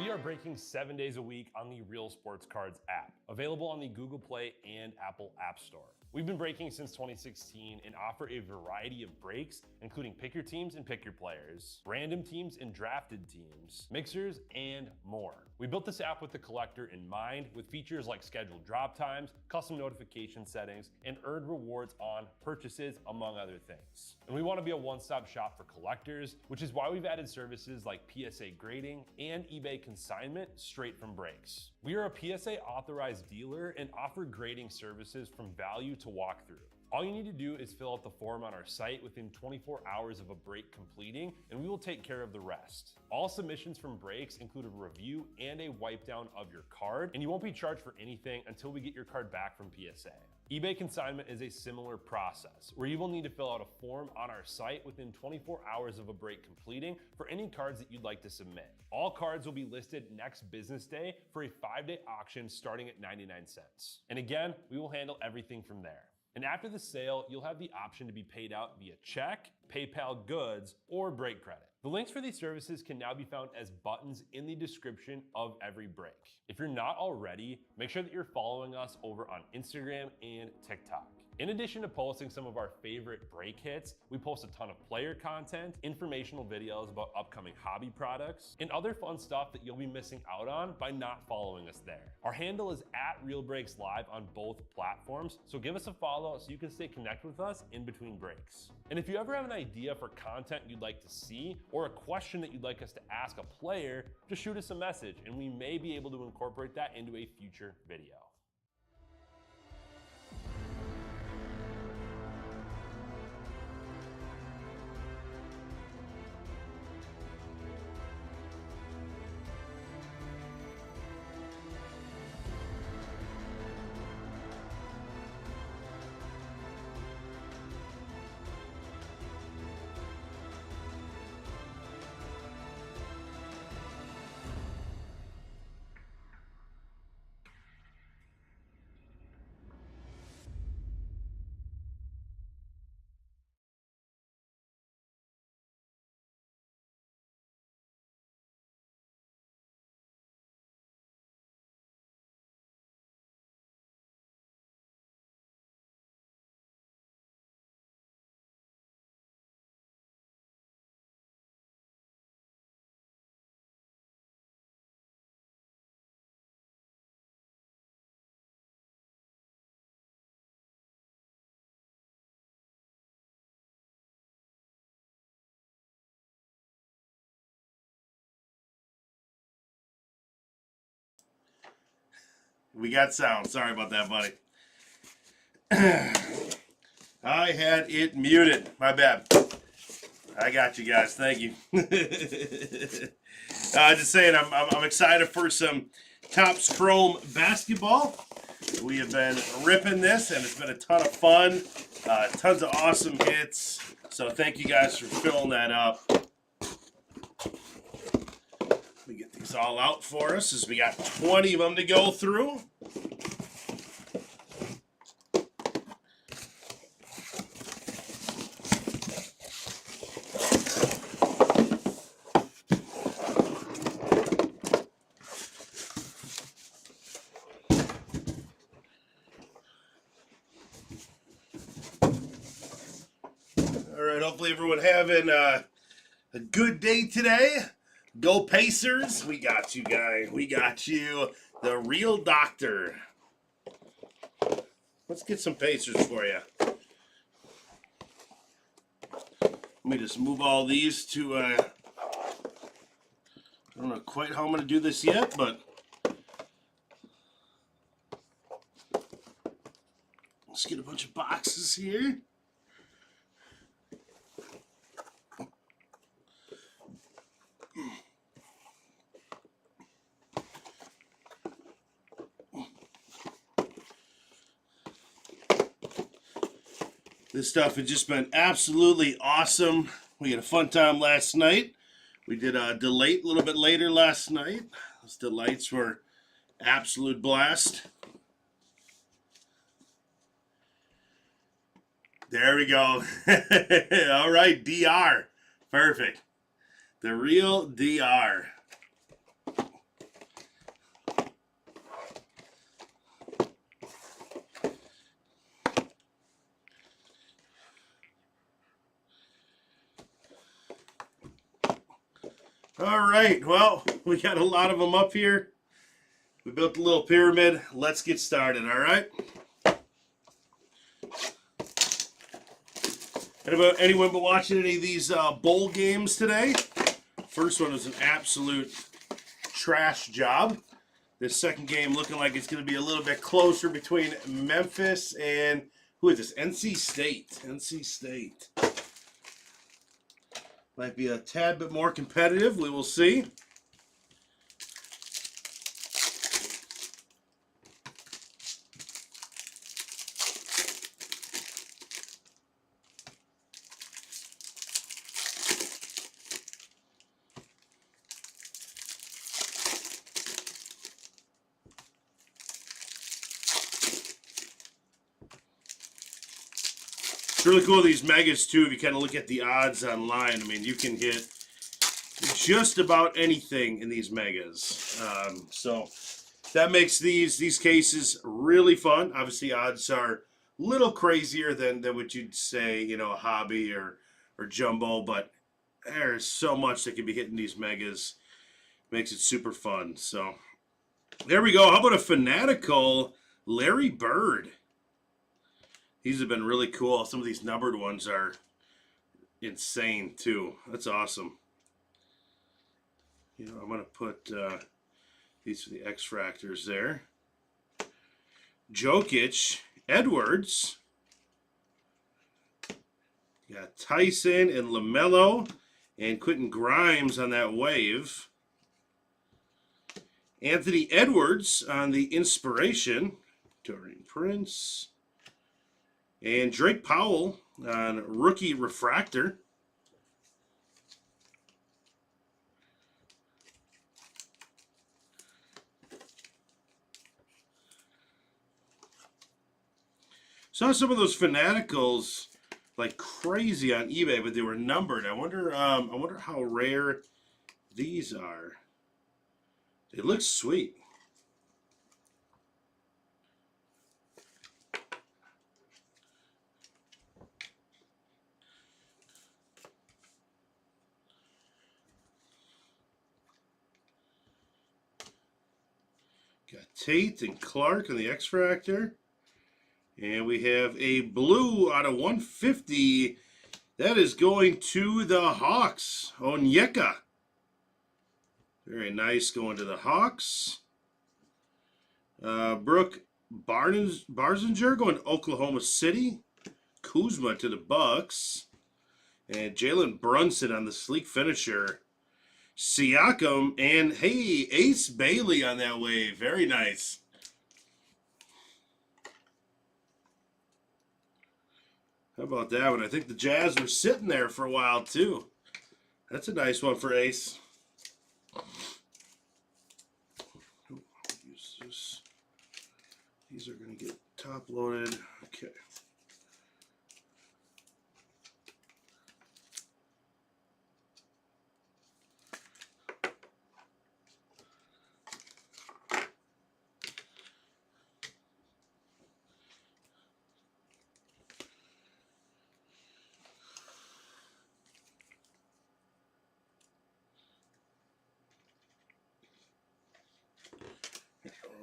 We are breaking 7 days a week on the Real Sports Cards app, available on the Google Play and Apple App Store. We've been breaking since 2016 and offer a variety of breaks, including pick your teams and pick your players, random teams and drafted teams, mixers, and more. We built this app with the collector in mind, with features like scheduled drop times, custom notification settings, and earned rewards on purchases, among other things. And we want to be a one-stop shop for collectors, which is why we've added services like PSA grading and eBay consignment straight from breaks. We are a PSA authorized dealer and offer grading services from value to walkthrough. All you need to do is fill out the form on our site within 24 hours of a break completing, and we will take care of the rest. All submissions from breaks include a review and a wipe down of your card, and you won't be charged for anything until we get your card back from PSA. eBay consignment is a similar process, where you will need to fill out a form on our site within 24 hours of a break completing for any cards that you'd like to submit. All cards will be listed next business day for a 5-day auction starting at 99 cents. And again, we will handle everything from there. And after the sale, you'll have the option to be paid out via check, PayPal goods, or break credit. The links for these services can now be found as buttons in the description of every break. If you're not already, make sure that you're following us over on Instagram and TikTok. In addition to posting some of our favorite break hits, we post a ton of player content, informational videos about upcoming hobby products, and other fun stuff that you'll be missing out on by not following us there. Our handle is @RealBreaksLive on both platforms, so give us a follow so you can stay connected with us in between breaks. And if you ever have an idea for content you'd like to see, or a question that you'd like us to ask a player, just shoot us a message and we may be able to incorporate that into a future video. We got sound. Sorry about that, buddy. I had it muted. My bad. I got you guys. Thank you. Just saying, I'm excited for some Topps Chrome basketball. We have been ripping this, and it's been a ton of fun. Tons of awesome hits. So thank you guys for filling that up. Let me get these all out for us, as we got 20 of them to go through. All right, hopefully everyone having a good day today. Go Pacers. We got you, guys. We got you. The real doctor. Let's get some Pacers for you. Let me just move all these to, I don't know quite how I'm going to do this yet, but let's get a bunch of boxes here. This stuff has just been absolutely awesome. We had a fun time last night. We did a delete a little bit later last night. Those delights were absolute blast. There we go. All right, DR. Perfect. The real DR. All right, well, we got a lot of them up here. We built a little pyramid. Let's get started, all right? Anyone been watching any of these bowl games today? First one was an absolute trash job. This second game looking like it's going to be a little bit closer between Memphis and, who is this? NC State. NC State. Might be a tad bit more competitive. We will see. It's really cool, these megas, too, if you kind of look at the odds online. I mean, you can hit just about anything in these megas. So that makes these cases really fun. Obviously, odds are a little crazier than what you'd say, you know, a hobby or jumbo, but there's so much that can be hitting these megas. Makes it super fun. So there we go. How about a fanatical Larry Bird? These have been really cool. Some of these numbered ones are insane, too. That's awesome. You know, I'm going to put these for the X-Fractors there. Jokic, Edwards. You got Tyson and LaMelo and Quentin Grimes on that wave. Anthony Edwards on the Inspiration. Dorian Prince. And Drake Powell on Rookie Refractor. Saw some of those Fanaticals like crazy on eBay, but they were numbered. I wonder how rare these are. They look sweet. Got Tate and Clark on the X-Fractor. And we have a blue out of 150. That is going to the Hawks. Onyeka. Very nice going to the Hawks. Brooke Barzinger going to Oklahoma City. Kuzma to the Bucks. And Jalen Brunson on the sleek finisher. Siakam, and hey, Ace Bailey on that wave. Very nice. How about that one? I think the Jazz were sitting there for a while, too. That's a nice one for Ace. Use this. These are going to get top loaded. Okay.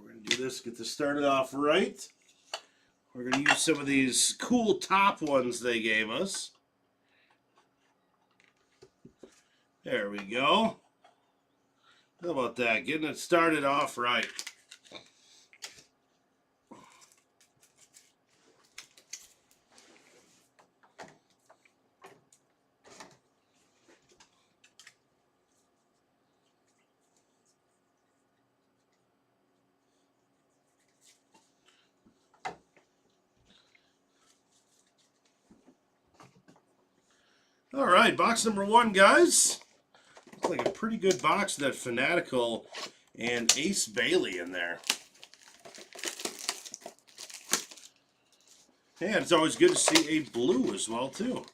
We're going to do this, get this started off right. We're going to use some of these cool top ones they gave us. There we go. How about that? Getting it started off right. All right, box number one, guys. Looks like a pretty good box of that Fanatical and Ace Bailey in there. And it's always good to see a blue as well, too.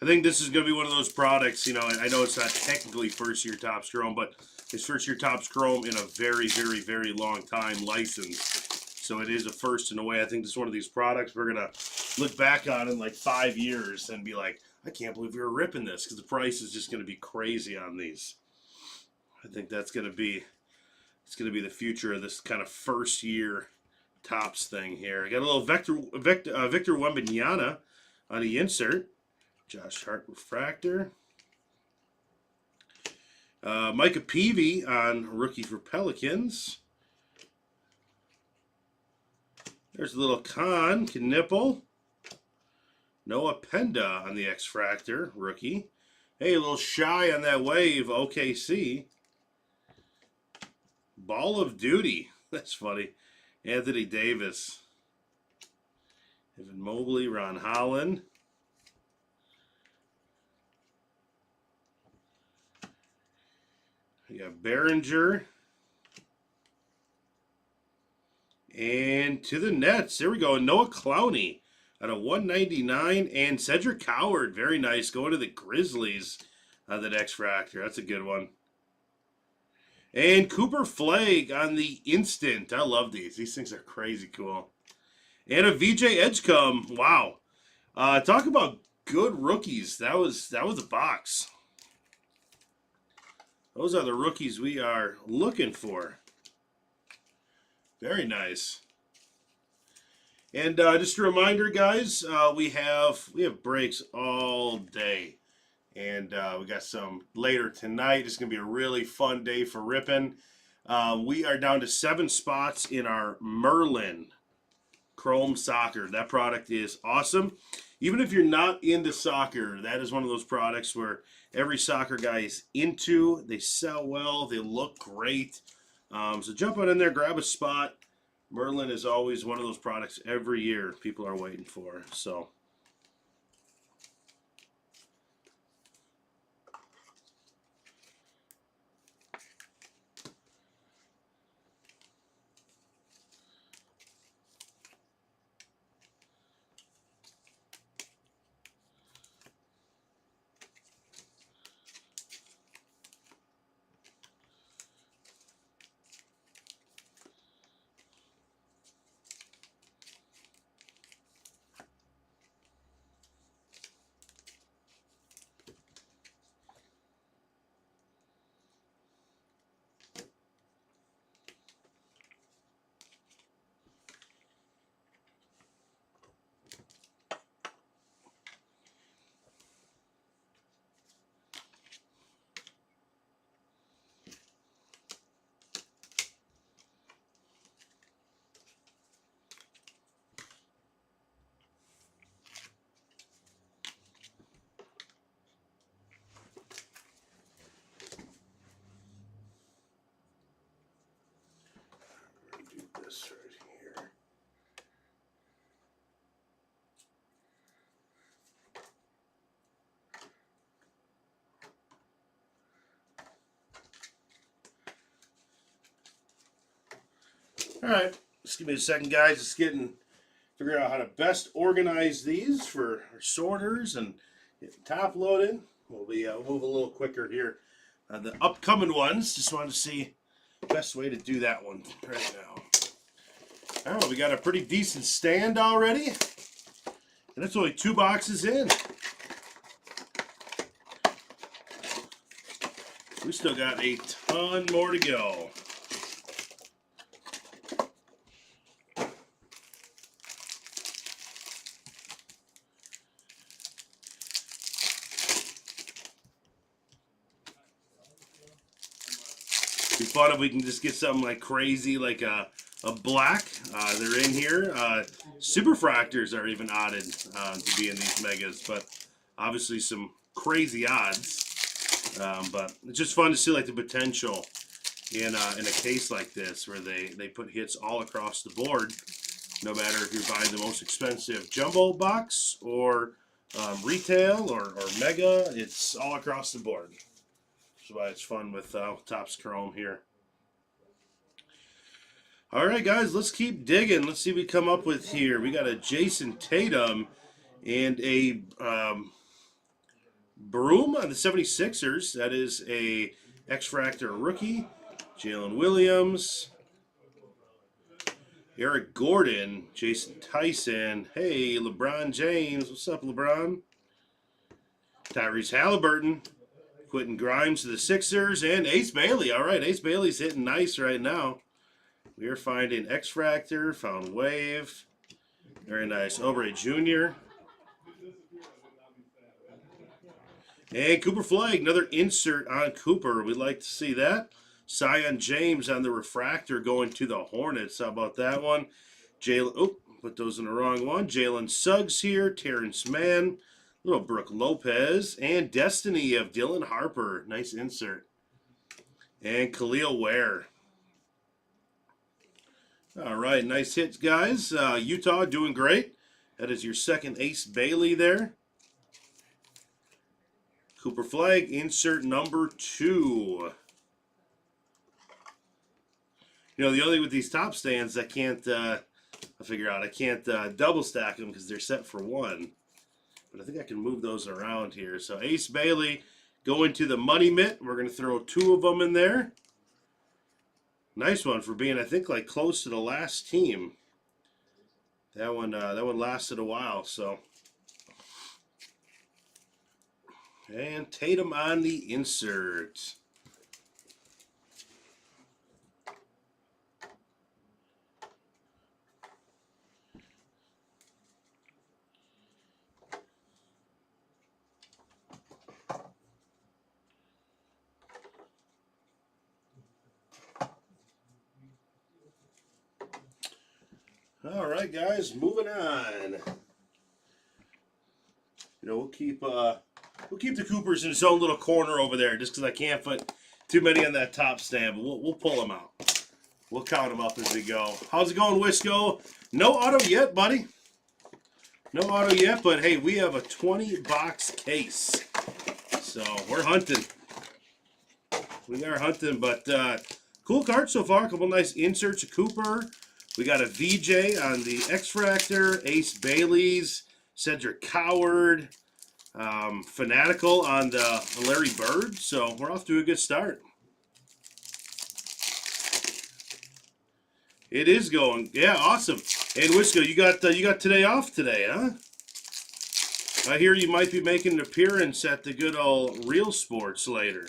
think this is going to be one of those products, you know, I know it's not technically first year Topps Chrome, but it's first year Topps Chrome in a very, very, very long time license. So it is a first in a way. I think this is one of these products we're going to look back on in like 5 years and be like, I can't believe we were ripping this, because the price is just going to be crazy on these. I think that's going to be, it's going to be the future of this kind of first year Topps thing here. I got a little Victor Wembanyama on the insert. Josh Hart refractor. Micah Peavy on rookie for Pelicans. There's a little Knipple. Noah Penda on the X-Fractor, rookie. Hey, a little shy on that wave, OKC. Ball of Duty. That's funny. Anthony Davis. Evan Mobley, Ron Holland. We got Behringer. And to the Nets, there we go. Noah Clowney at a 199. And Cedric Howard, very nice. Going to the Grizzlies on the X-Fractor. That's a good one. And Cooper Flagg on the instant. I love these. These things are crazy cool. And a VJ Edgecombe. Wow. Talk about good rookies. That was a box. Those are the rookies we are looking for. Very nice. And just a reminder, guys, we have breaks all day. And we got some later tonight. It's going to be a really fun day for ripping. We are down to 7 spots in our Merlin Chrome Soccer. That product is awesome. Even if you're not into soccer, that is one of those products where every soccer guy is into. They sell well. They look great. So jump on in there, grab a spot. Merlin is always one of those products every year people are waiting for. So. This right here. All right, just give me a second, guys. Just figure out how to best organize these for our sorters and get the top loaded. We'll move a little quicker here. The upcoming ones, just wanted to see the best way to do that one right now. Oh, we got a pretty decent stand already. And it's only 2 boxes in. We still got a ton more to go. Be fun if we can just get something like crazy, like a black. They're in here. Superfractors are even odded to be in these megas, but obviously some crazy odds. But it's just fun to see like the potential in a case like this, where they put hits all across the board, no matter if you're buying the most expensive jumbo box or retail or mega. It's all across the board. That's why it's fun with Topps Chrome here. All right, guys, let's keep digging. Let's see what we come up with here. We got a Jason Tatum and a Broom on the 76ers. That is a X-Fractor rookie. Jalen Williams. Eric Gordon. Jason Tyson. Hey, LeBron James. What's up, LeBron? Tyrese Halliburton. Quentin Grimes to the Sixers. And Ace Bailey. All right, Ace Bailey's hitting nice right now. We are finding X-Fractor. Found Wave. Very nice. Oubre Jr. And Cooper Flag, another insert on Cooper. We'd like to see that. Zion James on the refractor going to the Hornets. How about that one? Jalen, oh, put those in the wrong one. Jalen Suggs here. Terrence Mann. Little Brooke Lopez. And Destiny of Dylan Harper. Nice insert. And Khalil Ware. All right, nice hits, guys. Utah doing great. That is your second Ace Bailey there. Cooper Flag, insert number 2. You know, the only with these top stands, I can't, I figure out, I can't double stack them because they're set for 1. But I think I can move those around here. So Ace Bailey going to the Money Mitt. We're going to throw 2 of them in there. Nice one for being, I think, like close to the last team. That one lasted a while, so. And Tatum on the insert. All right, guys, moving on. You know, we'll keep the Coopers in his own little corner over there, just because I can't put too many on that top stand. But we'll pull them out. We'll count them up as we go. How's it going, Wisco? No auto yet, buddy. No auto yet, but hey, we have a 20-box case, so we're hunting. We are hunting, but cool card so far. A couple nice inserts of Cooper. We got a VJ on the X-Fractor, Ace Bailey's, Cedric Coward, Fanatical on the Larry Bird. So we're off to a good start. It is going. Yeah, awesome. And Wisco, you got today off today, huh? I hear you might be making an appearance at the good old Real Sports later.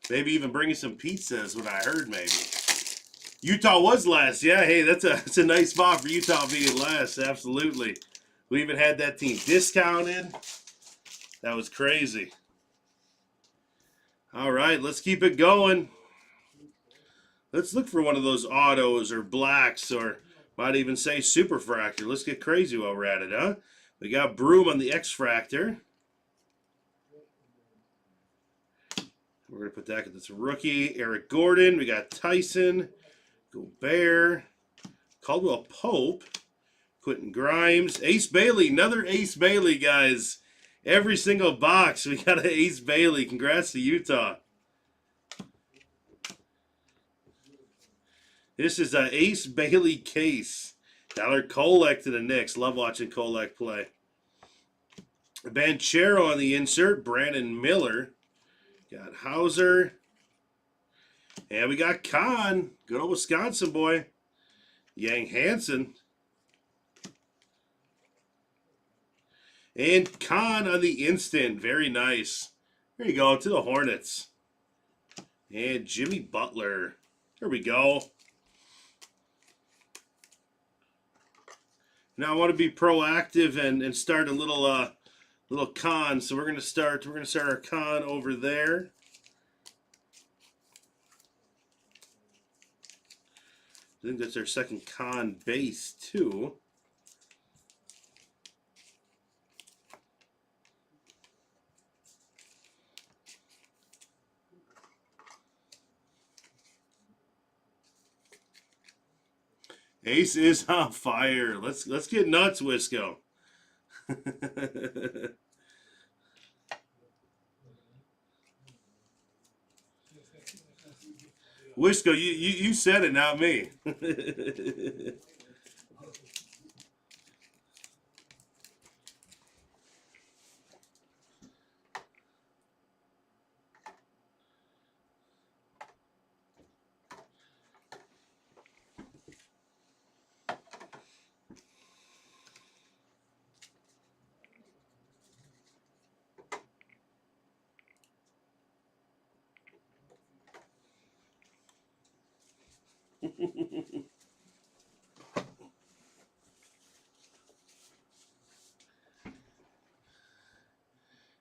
Maybe even bringing some pizza is what I heard, maybe. Utah was last. Yeah, hey, that's a nice spot for Utah being last. Absolutely. We even had that team discounted. That was crazy. All right, let's keep it going. Let's look for one of those autos or blacks or might even say Superfractor. Let's get crazy while we're at it, huh? We got Broom on the X-Fractor. We're going to put that because it's a rookie. Eric Gordon. We got Tyson. Gobert, Caldwell Pope, Quentin Grimes, Ace Bailey, another Ace Bailey, guys. Every single box, we got an Ace Bailey. Congrats to Utah. This is an Ace Bailey case. Tyler Kolek to the Knicks. Love watching Kolek play. Banchero on the insert. Brandon Miller. Got Hauser. And we got Khan, good old Wisconsin boy. Yang Hansen. And Khan on the instant, very nice. There you go, to the Hornets. And Jimmy Butler. There we go. Now I want to be proactive and start a little Khan. So we're gonna start our Khan over there. I think that's our second Khan base, too. Ace is on fire. Let's get nuts, Wisco. Wisco, you said it, not me.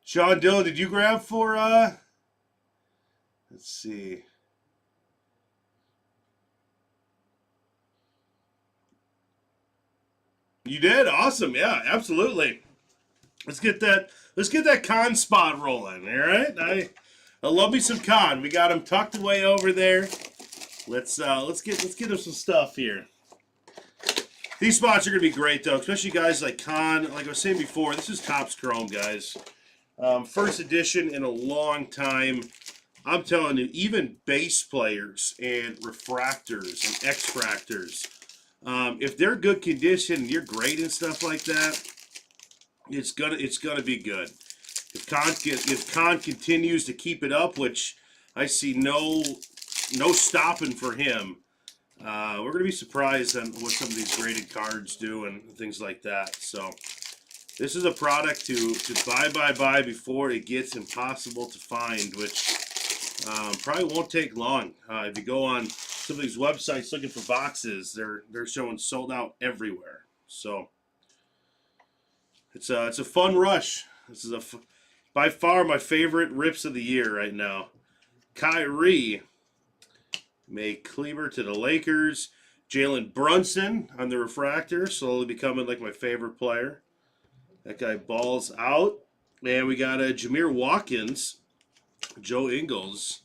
Sean Dillon, did you grab for, let's see. You did? Awesome. Yeah, absolutely. Let's get that con spot rolling, all right? I love me some con. We got him tucked away over there. Let's get him some stuff here. These spots are gonna be great though, especially guys like Con. Like I was saying before, this is Topps Chrome, guys. First edition in a long time. I'm telling you, even base players and refractors and extractors, if they're good condition and you're great and stuff like that, it's gonna be good. If Con continues to keep it up, which I see no stopping for him, we're gonna be surprised on what some of these graded cards do and things like that. So this is a product to buy before it gets impossible to find, which probably won't take long. If you go on some of these websites looking for boxes, they're showing sold out everywhere. So it's a fun rush. This is by far my favorite rips of the year right now. Kyrie, May Kleber to the Lakers. Jalen Brunson on the refractor, slowly becoming like my favorite player. That guy balls out. And we got Jameer Watkins, Joe Ingles,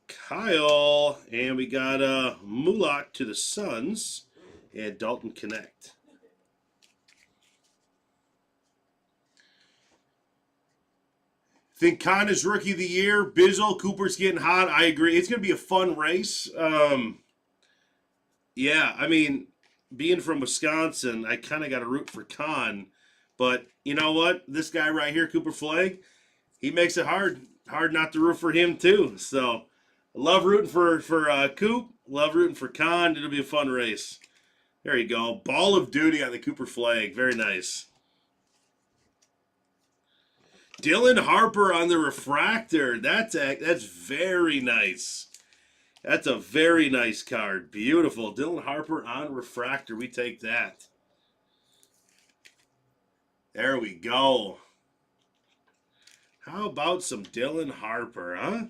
Kyle, and we got Mulak to the Suns, and Dalton Connect. Think Con is Rookie of the Year. Bizzle, Cooper's getting hot. I agree. It's going to be a fun race. Yeah, I mean, being from Wisconsin, I kind of got to root for Con. But you know what? This guy right here, Cooper Flagg, he makes it hard not to root for him too. So I love rooting for Coop. Love rooting for Con. It'll be a fun race. There you go. Ball of Duty on the Cooper Flagg. Very nice. Dylan Harper on the refractor. That's very nice. That's a very nice card. Beautiful. Dylan Harper on refractor. We take that. There we go. How about some Dylan Harper, huh?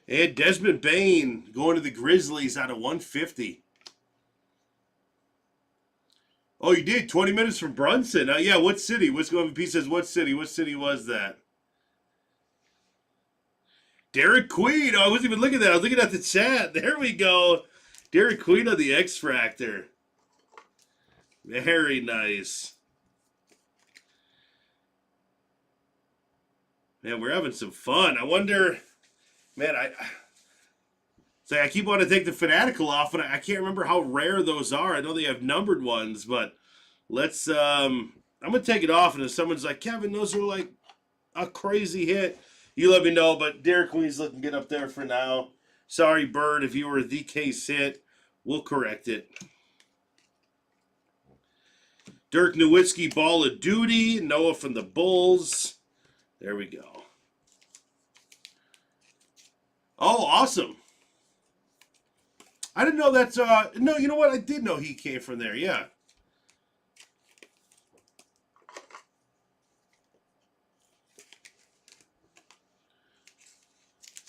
And Desmond Bain going to the Grizzlies out of 150. Oh, you did? 20 minutes from Brunson. Yeah, what city? Wisco MVP says, what city? What city was that? Derek Queen. Oh, I wasn't even looking at that. I was looking at the chat. There we go. Derek Queen on the X-Fractor. Very nice. Man, we're having some fun. I wonder... Man, I keep wanting to take the Fanatical off, and I can't remember how rare those are. I know they have numbered ones, but let's. I'm gonna take it off, and if someone's like, Kevin, those are like a crazy hit, you let me know. But Derek Queen's looking good up there for now. Sorry, Bird, if you were the case hit, we'll correct it. Dirk Nowitzki, Ball of Duty. Noah from the Bulls. There we go. Oh, awesome. I didn't know that's, no, you know what? I did know he came from there, yeah.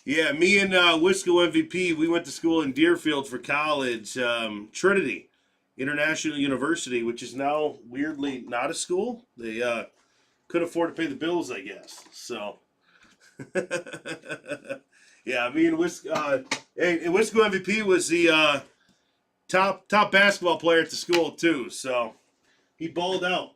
Yeah, me and Wisco MVP, we went to school in Deerfield for college. Trinity International University, which is now weirdly not a school. They couldn't afford to pay the bills, I guess. So... Yeah, me and Wisco MVP was the top basketball player at the school too, so he balled out.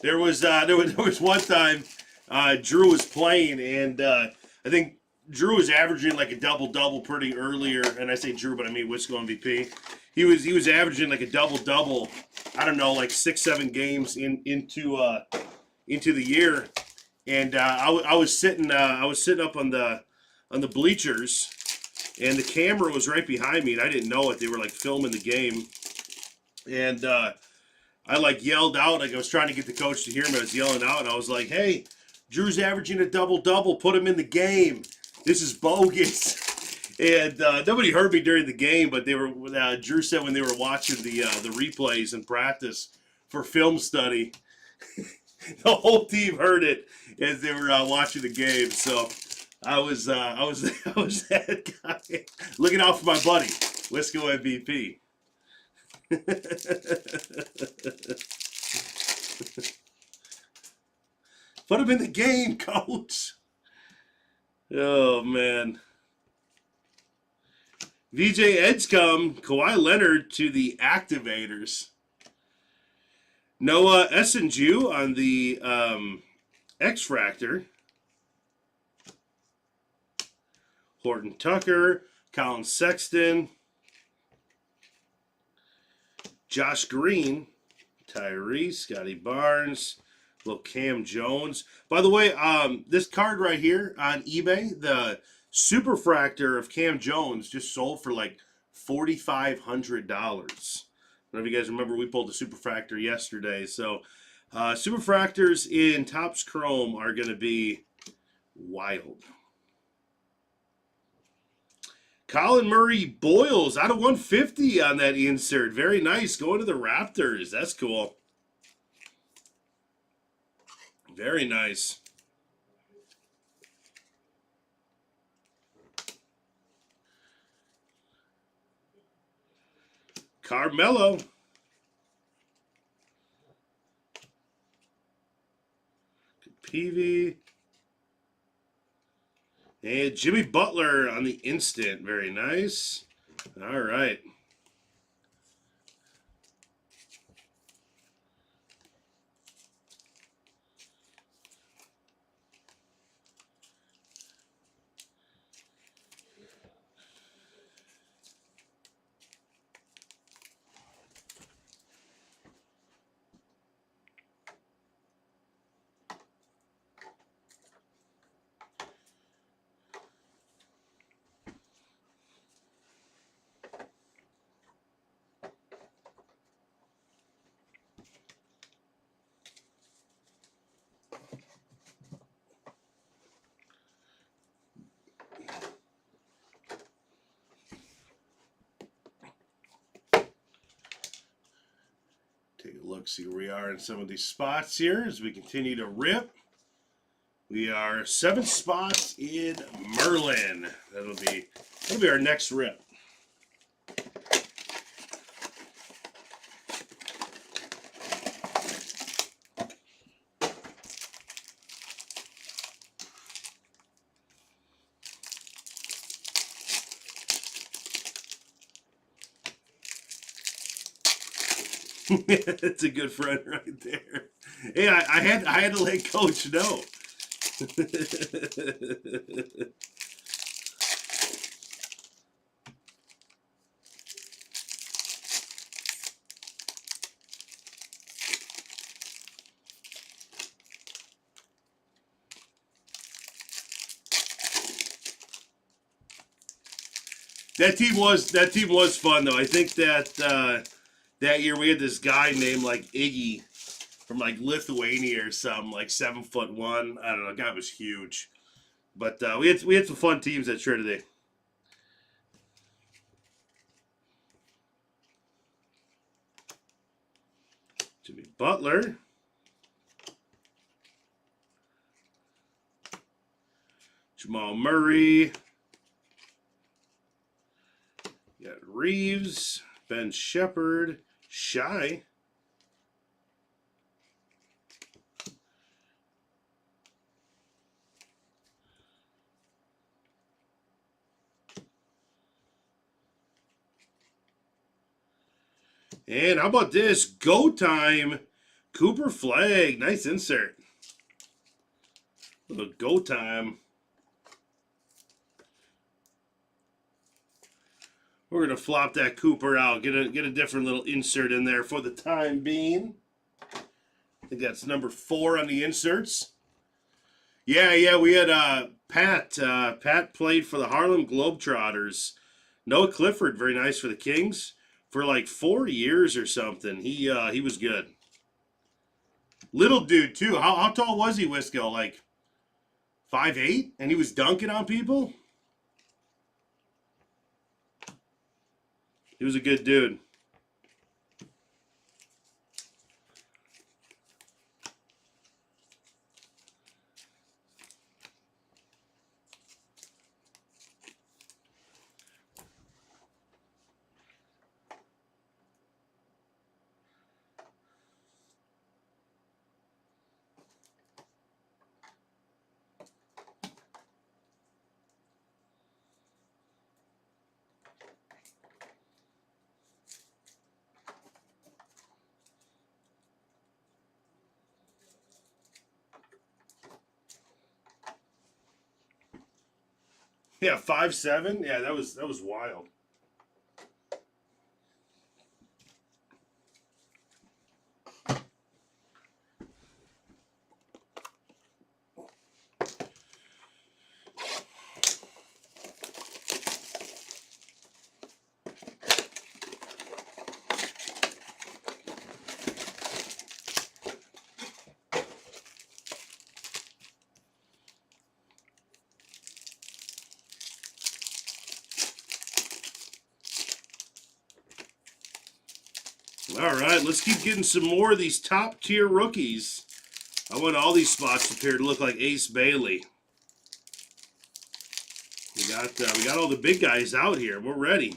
There was one time Drew was playing, and I think Drew was averaging like a double pretty earlier, and I say Drew, but I mean Wisco MVP. He was averaging like a double. I don't know, like 6-7 games into into the year, and I was sitting up on the bleachers, and the camera was right behind me, and I didn't know it. They were like filming the game, and I like yelled out. Like I was trying to get the coach to hear me. I was yelling out, and I was like, "Hey, Drew's averaging a double-double. Put him in the game. This is bogus." And nobody heard me during the game, but they were. Drew said when they were watching the replays in practice for film study, the whole team heard it as they were watching the game. So I was that guy looking out for my buddy, Wisco MVP. Put him in the game, coach. Oh man. VJ Edgecombe, Kawhi Leonard to the Activators. Noah Essenju on the X-Fractor. Horton Tucker, Colin Sexton, Josh Green, Tyrese, Scotty Barnes, little Cam Jones. By the way, this card right here on eBay, the Superfractor of Cam Jones just sold for like $4,500. I don't know if you guys remember, we pulled the Superfractor yesterday. So Superfractors in Topps Chrome are going to be wild. Colin Murray Boyles out of 150 on that insert. Very nice. Going to the Raptors. That's cool. Very nice. Carmelo. Peavy. And Jimmy Butler on the instant. Very nice. All right. Take a look, see where we are in some of these spots here as we continue to rip. We are 7 spots in Merlin. That'll be our next rip. That's a good friend right there. Hey, I had to let Coach know. That team was fun though. I think that that year we had this guy named like Iggy from like Lithuania or something, like 7'1". I don't know, the guy was huge. But we had some fun teams at Trinity. Jimmy Butler. Jamal Murray. You got Reeves, Ben Shepherd, Shy. And how about this? Go Time, Cooper Flag. Nice insert. Little Go Time. We're going to flop that Cooper out. Get a different little insert in there for the time being. I think that's number 4 on the inserts. Yeah, we had Pat. Pat played for the Harlem Globetrotters. Noah Clifford, very nice for the Kings for like 4 years or something. He was good. Little dude too. How tall was he, Wisco? Like 5'8", and he was dunking on people. He was a good dude. Yeah, 5'7". Yeah, that was wild. All right, let's keep getting some more of these top tier rookies. I want all these spots up here to look like Ace Bailey. We got all the big guys out here. We're ready.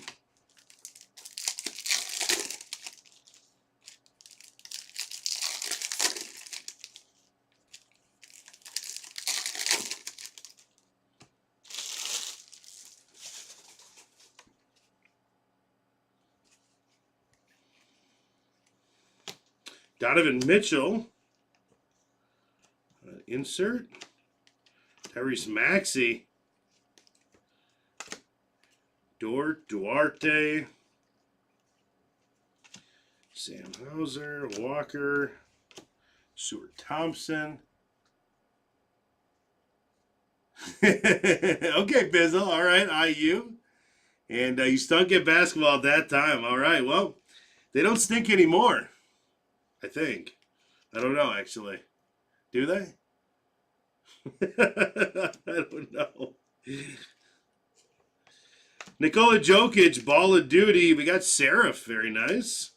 Donovan Mitchell. Insert. Tyrese Maxey. Duarte. Sam Hauser. Walker. Stuart Thompson. Okay, Bizzle. All right, IU. And you stunk at basketball at that time. All right, well, they don't stink anymore, I think. I don't know, actually. Do they? I don't know. Nikola Jokic, Ball of Duty. We got Seraph. Very nice.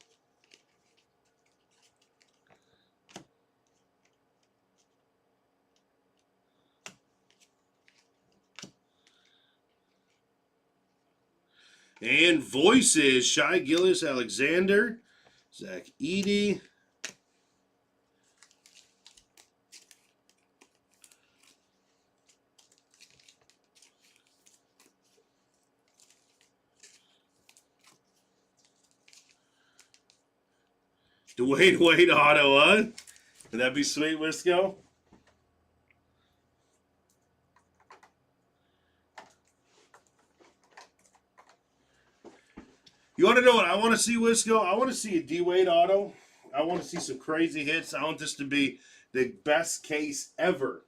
And Voices, Shai Gillis Alexander, Zach Edey. Dwayne Wade Ottawa. Would that be sweet, Wisco? You want to know what I want to see, Wisco? I want to see a D-Wade auto. I want to see some crazy hits. I want this to be the best case ever.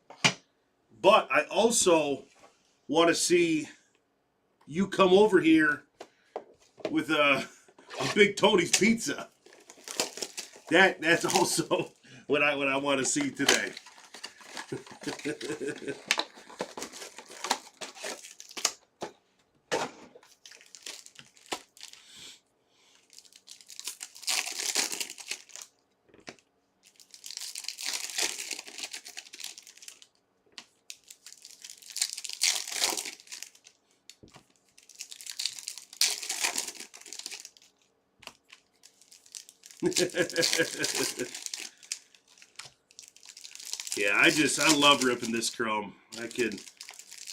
But I also want to see you come over here with a Big Tony's Pizza. That's also what I want to see today. Yeah, I love ripping this chrome. I could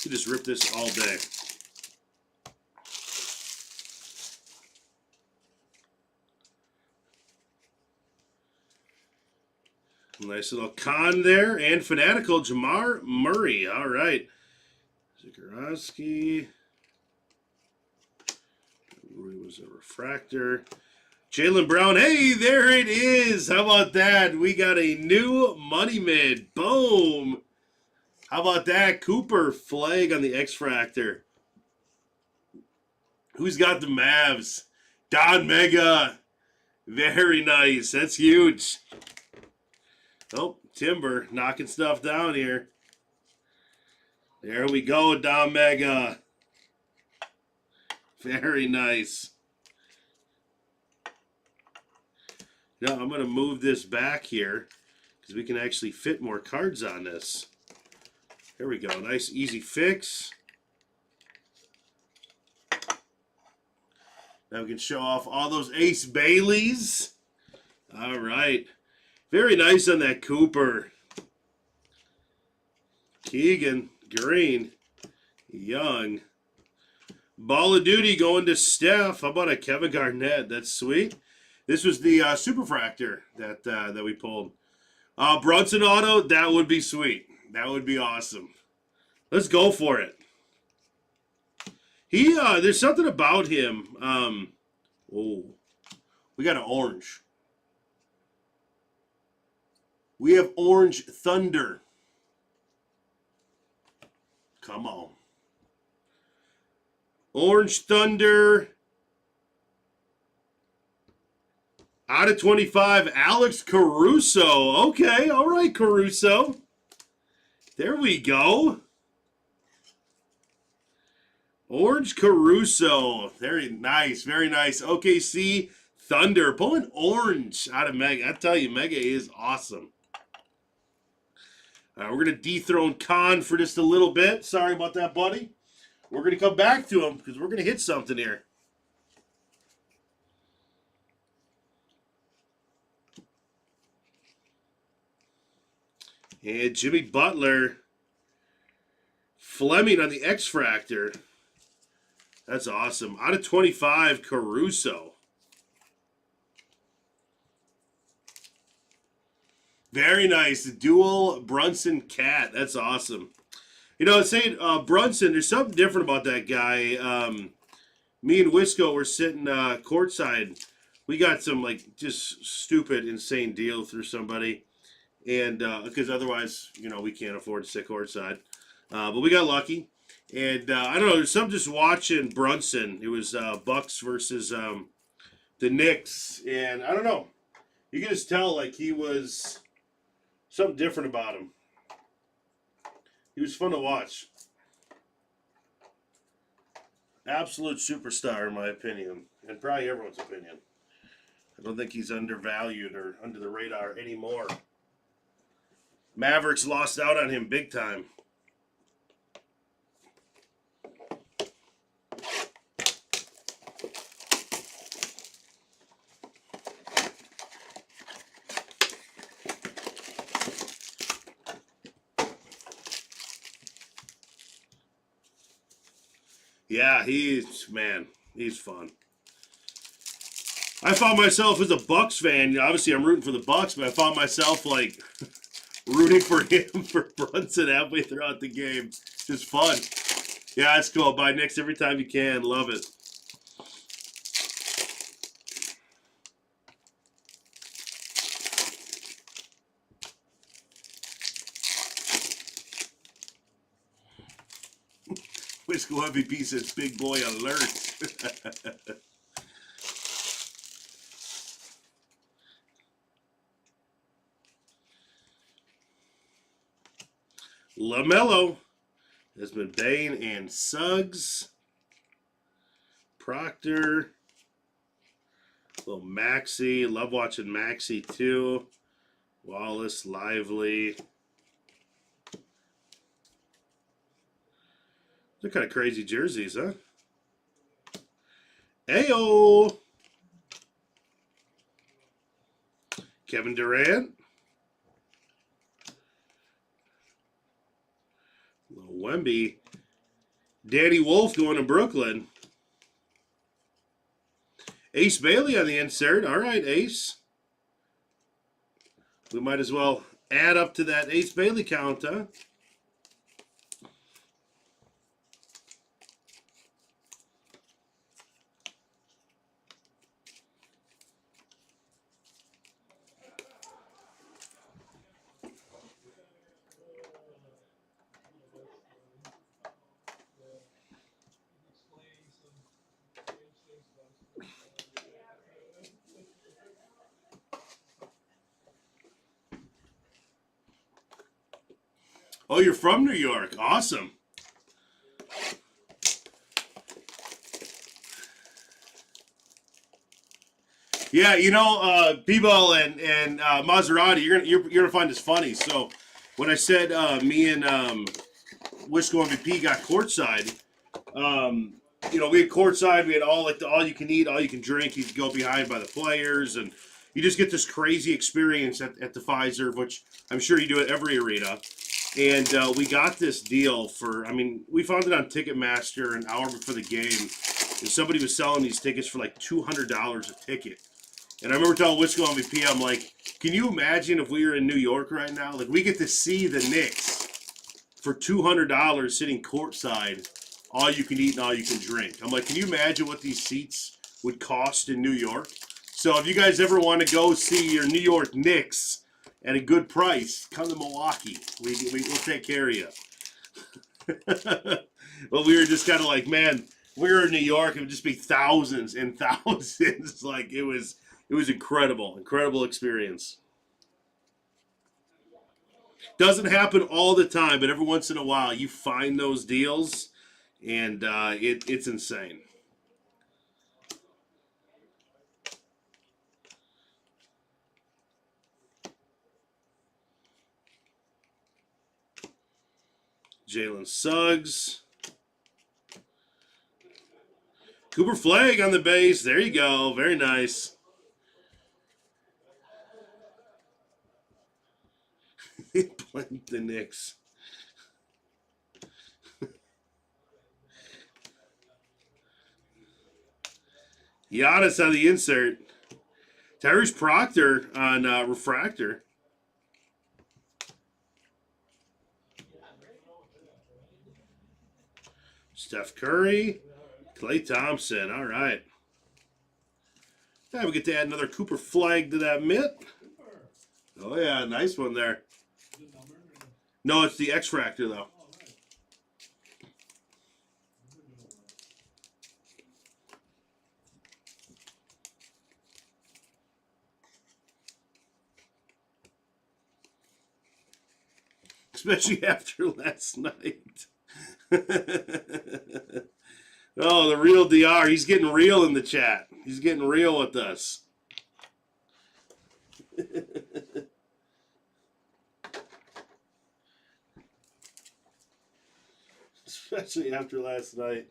just rip this all day. Nice little con there. And Fanatical, Jamar Murray. All right. Zikarovsky. Rui was a refractor. Jaylen Brown. Hey, there it is. How about that? We got a new money mid. Boom. How about that? Cooper flag on the X-Fractor. Who's got the Mavs? Don Mega. Very nice. That's huge. Oh, Timber knocking stuff down here. There we go, Don Mega. Very nice. Now I'm going to move this back here because we can actually fit more cards on this. There we go. Nice, easy fix. Now we can show off all those Ace Baileys. All right. Very nice on that Cooper. Keegan, Green, Young. Ball of Duty going to Steph. How about a Kevin Garnett? That's sweet. This was the Superfractor that we pulled. Brunson auto, that would be sweet. That would be awesome. Let's go for it. There's something about him. Oh, we got an orange. We have Orange Thunder. Come on. Orange Thunder. Out of 25, Alex Caruso. Okay, all right, Caruso. There we go. Orange Caruso. Very nice, very nice. OKC Thunder. Pulling orange out of Mega. I tell you, Mega is awesome. All right, we're going to dethrone Khan for just a little bit. Sorry about that, buddy. We're going to come back to him because we're going to hit something here. And Jimmy Butler. Fleming on the X-Fractor. That's awesome. Out of 25, Caruso. Very nice. Dual Brunson Cat. That's awesome. You know, saying Brunson, there's something different about that guy. Me and Wisco were sitting courtside. We got some, like, just stupid, insane deal through somebody. And because otherwise, you know, we can't afford to sit courtside. But we got lucky. And I don't know, there's something just watching Brunson. It was Bucks versus the Knicks. And I don't know. You can just tell, like, he was something different about him. He was fun to watch. Absolute superstar, in my opinion. And probably everyone's opinion. I don't think he's undervalued or under the radar anymore. Mavericks lost out on him big time. Yeah, he's fun. I found myself as a Bucks fan. Obviously, I'm rooting for the Bucks, but I found myself like rooting for him for Brunson halfway throughout the game. Just fun. Yeah, it's cool. Buy Knicks every time you can. Love it. Wisco MVP says big boy alert. LaMelo has been Bane and Suggs. Proctor. Little Maxey. Love watching Maxey too. Wallace, Lively. They're kind of crazy jerseys, huh? Ayo! Kevin Durant. Little Wemby. Danny Wolf going to Brooklyn. Ace Bailey on the insert. All right, Ace. We might as well add up to that Ace Bailey count, huh? Oh, you're from New York. Awesome. Yeah, you know, B-Ball and Maserati, you're gonna find this funny. So when I said me and Wisco MVP got courtside, you know, we had courtside. We had all like the all you can eat, all you can drink. You could go behind by the players, and you just get this crazy experience at the Pfizer, which I'm sure you do at every arena. And we got this deal for, I mean, we found it on Ticketmaster an hour before the game, and somebody was selling these tickets for like $200 a ticket. And I remember telling Wisco MVP, I'm like, can you imagine if we were in New York right now? Like, we get to see the Knicks for $200 sitting courtside, all you can eat and all you can drink. I'm like, can you imagine what these seats would cost in New York? So if you guys ever want to go see your New York Knicks at a good price, come to Milwaukee. We'll take care of you. But we were just kind of like, man, we were in New York, it would just be thousands and thousands. Like, it was incredible experience. Doesn't happen all the time, but every once in a while you find those deals, and it's insane. Jalen Suggs. Cooper Flagg on the base. There you go. Very nice. Playing the Knicks. Giannis on the insert. Tyrese Proctor on refractor. Steph Curry. Klay Thompson. All right. Now we get to add another Cooper Flagg to that mitt. Oh, yeah. Nice one there. No, it's the X-Fractor, though. Especially after last night. Oh, the real DR. He's getting real in the chat. He's getting real with us. Especially after last night.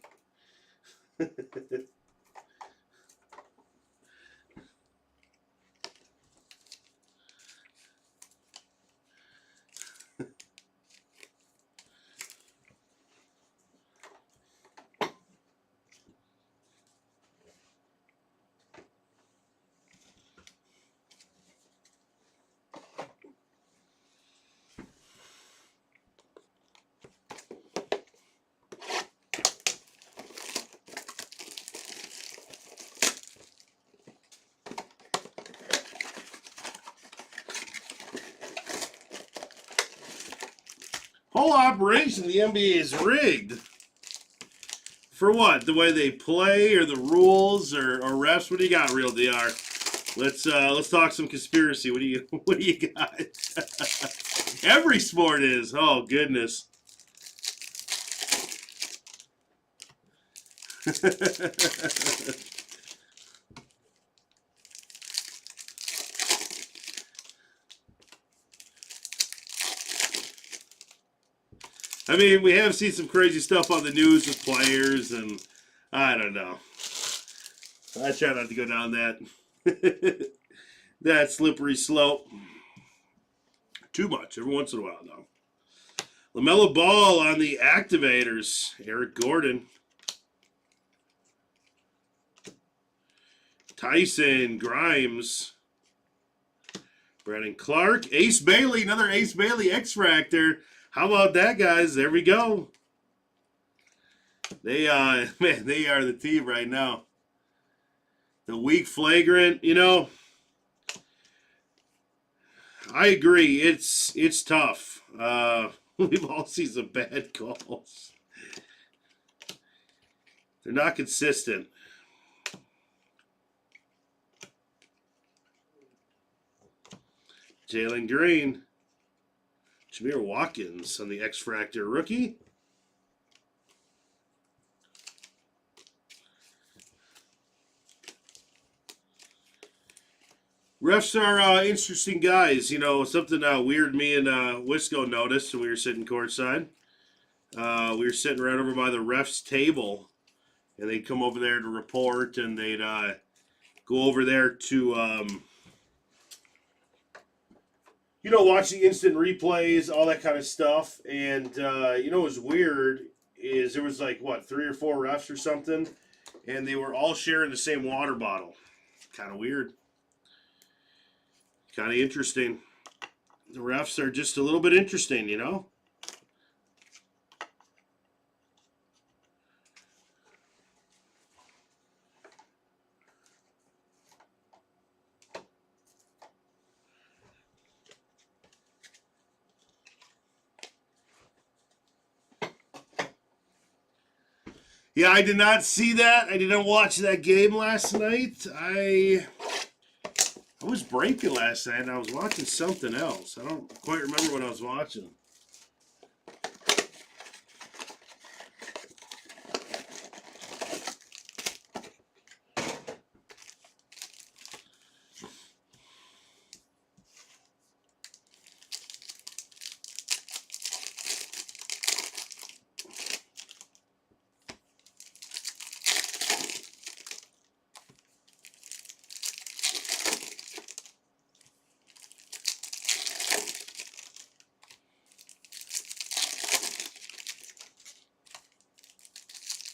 Whole operation, the NBA is rigged. For what? The way they play, or the rules, or refs? What do you got, Real DR? Let's talk some conspiracy. What do you got? Every sport is. Oh goodness. I mean, we have seen some crazy stuff on the news with players, and I don't know. I try not to go down that that slippery slope too much. Every once in a while, though. LaMelo Ball on the activators. Eric Gordon. Tyson Grimes. Brandon Clark. Ace Bailey. Another Ace Bailey X-Fractor. How about that, guys? There we go. They man, they are the team right now. The weak flagrant, you know. I agree. It's tough. We've all seen some bad calls. They're not consistent. Jalen Green. Jameer Watkins on the X-Fractor rookie. Refs are interesting guys. You know, something weird me and Wisco noticed when we were sitting courtside. We were sitting right over by the refs table, and they'd come over there to report, and they'd go over there to, watch the instant replays, all that kind of stuff. And, what was weird is there was like, 3 or 4 refs or something, and they were all sharing the same water bottle. Kind of weird. Kind of interesting. The refs are just a little bit interesting, you know? Yeah, I did not see that. I didn't watch that game last night. I was breaking last night, and I was watching something else. I don't quite remember what I was watching.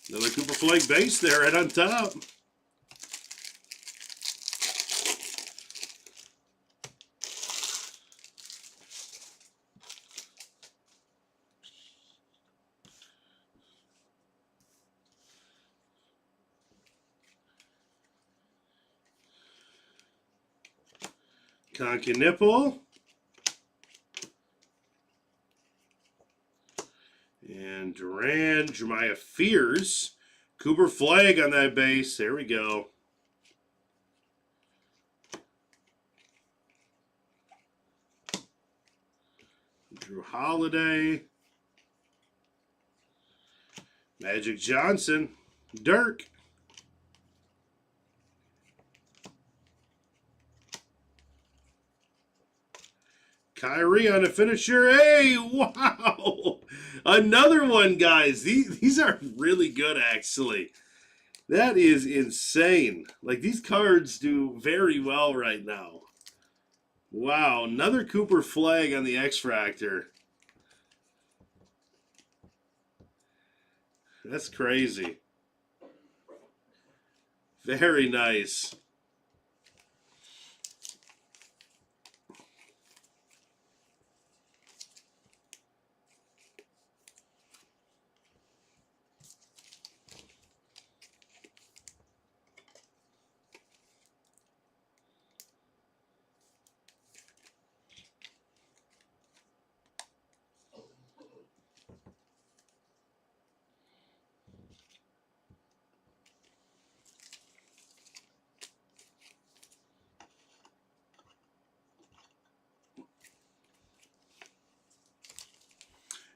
Another Cooper Flake base there right on top. Conky Nipple. And Duran, Jeremiah Fears. Cooper Flagg on that base. There we go. Drew Holiday. Magic Johnson. Dirk. Kyrie on a finisher. Hey, wow. Another one, guys. These are really good, actually. That is insane. Like, these cards do very well right now. Wow. Another Cooper Flagg on the X-Fractor. That's crazy. Very nice.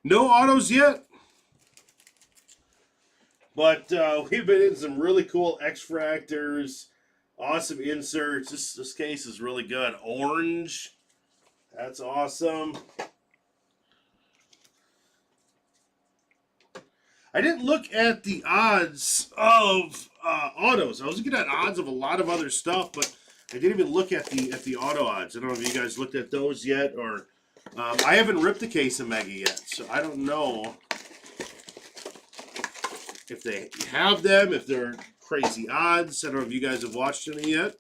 No autos yet. But we've been in some really cool X-Fractors. Awesome inserts. This case is really good. Orange. That's awesome. I didn't look at the odds of autos. I was looking at odds of a lot of other stuff, but I didn't even look at the auto odds. I don't know if you guys looked at those yet, or I haven't ripped a case of Mega yet, so I don't know if they have them, if they're crazy odds. I don't know if you guys have watched any yet.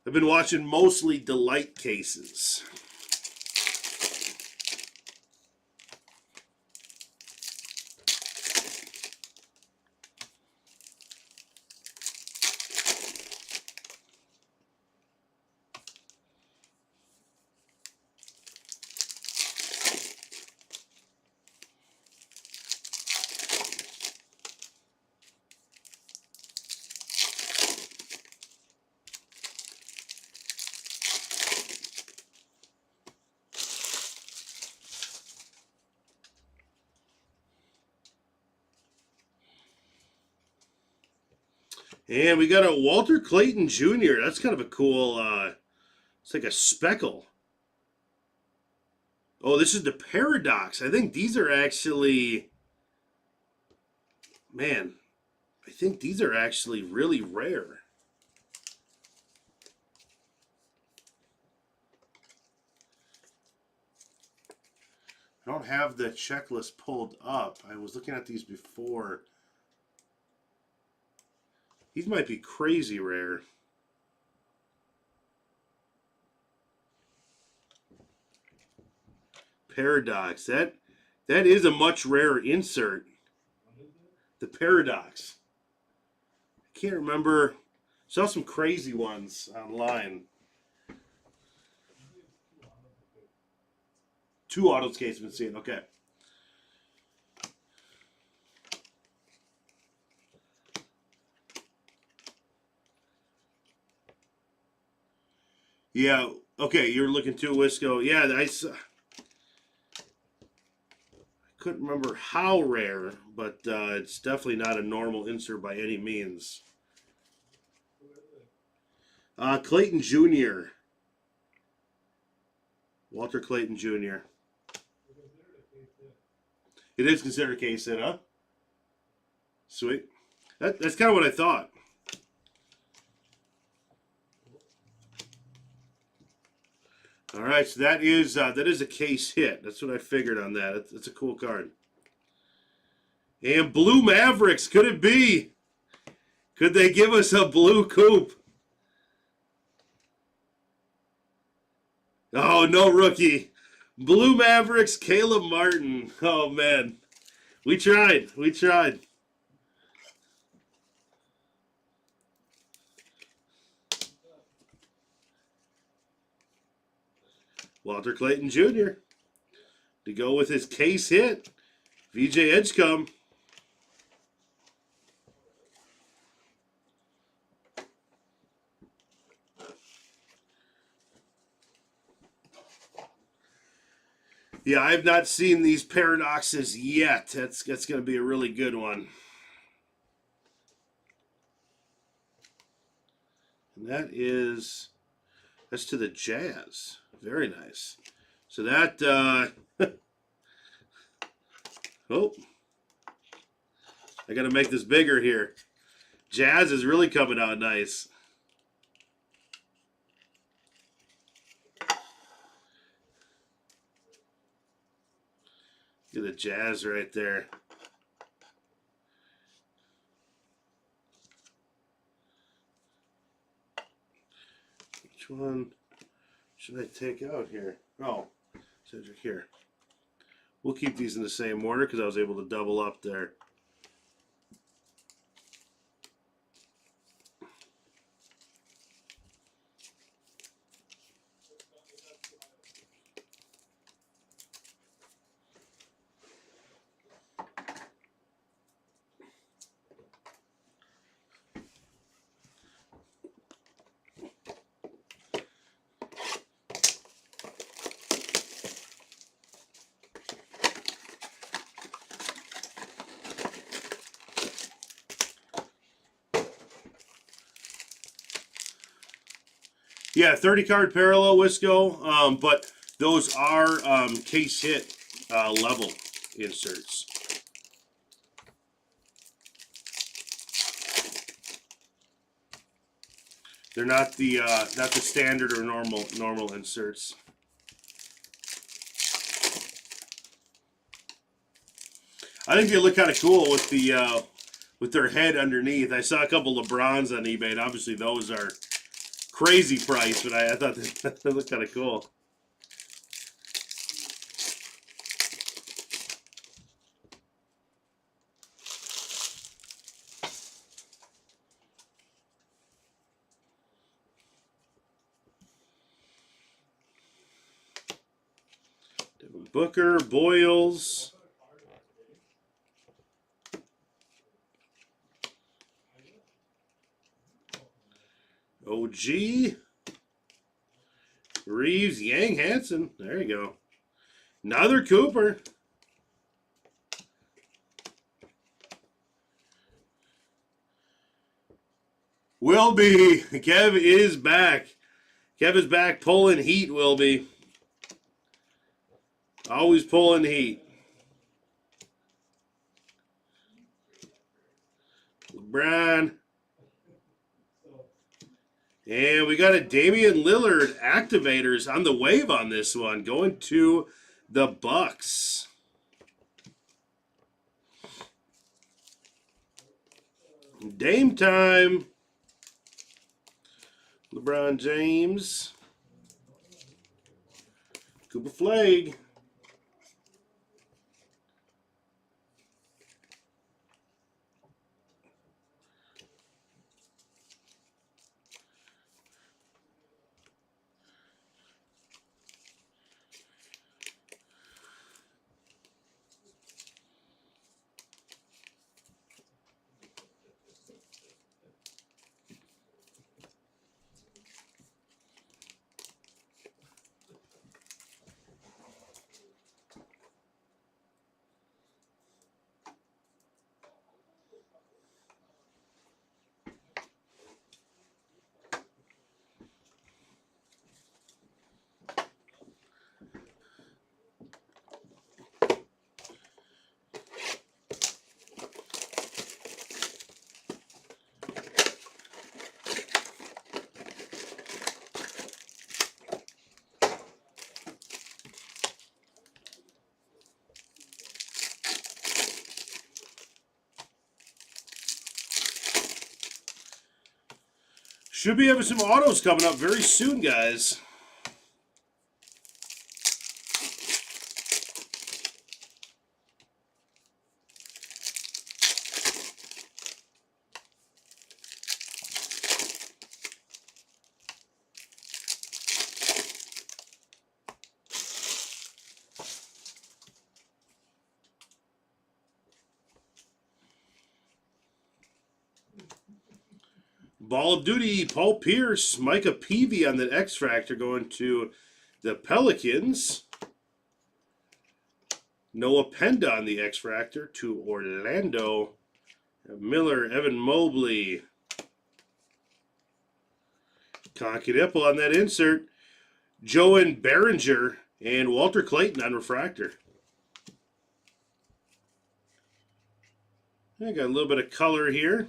I've been watching mostly Delight cases. And we got a Walter Clayton Jr. That's kind of a cool, it's like a speckle. Oh, this is the Paradox. I think these are actually, man, I think these are actually really rare. I don't have the checklist pulled up. I was looking at these before. These might be crazy rare. Paradox. That is a much rarer insert. The Paradox. I can't remember. Saw some crazy ones online. 2 autos case been seen. Okay. Yeah. Okay. You're looking to Wisco. Yeah. I couldn't remember how rare, but it's definitely not a normal insert by any means. Clayton Jr. Walter Clayton Jr. It is considered a case hit, huh? Sweet. That's kind of what I thought. All right, so that is a case hit. That's what I figured on that. It's a cool card. And Blue Mavericks, could it be? Could they give us a blue coupe? Oh, no rookie. Blue Mavericks, Caleb Martin. Oh, man. We tried. We tried. Walter Clayton Jr. to go with his case hit. VJ Edgecombe. Yeah, I have not seen these Paradoxes yet. That's going to be a really good one. And that's to the Jazz. Very nice. So that, oh, I got to make this bigger here. Jazz is really coming out nice. Look at the Jazz right there. Which one should I take out here? Oh, Cedric here. We'll keep these in the same order because I was able to double up there. Yeah, 30 card parallel Wisco, but those are case hit level inserts. They're not the standard or normal inserts. I think they look kind of cool with the with their head underneath. I saw a couple LeBrons on eBay, and obviously those are crazy price, but I thought that looked kind of cool. Devin Booker, Boyles. OG. Reeves, Yang Hansen. There you go. Another Cooper. Will be. Kev is back. Kev is back pulling heat, Will be. Always pulling heat. LeBron. And we got a Damian Lillard activators on the wave on this one, going to the Bucks. Dame time. LeBron James. Cooper Flagg. Should be having some autos coming up very soon, guys. Ball of Duty, Paul Pierce, Micah Peavy on that X Factor going to the Pelicans. Noah Penda on the X Factor to Orlando. Miller, Evan Mobley. Conquidipple on that insert. Joan Behringer and Walter Clayton on Refractor. I got a little bit of color here.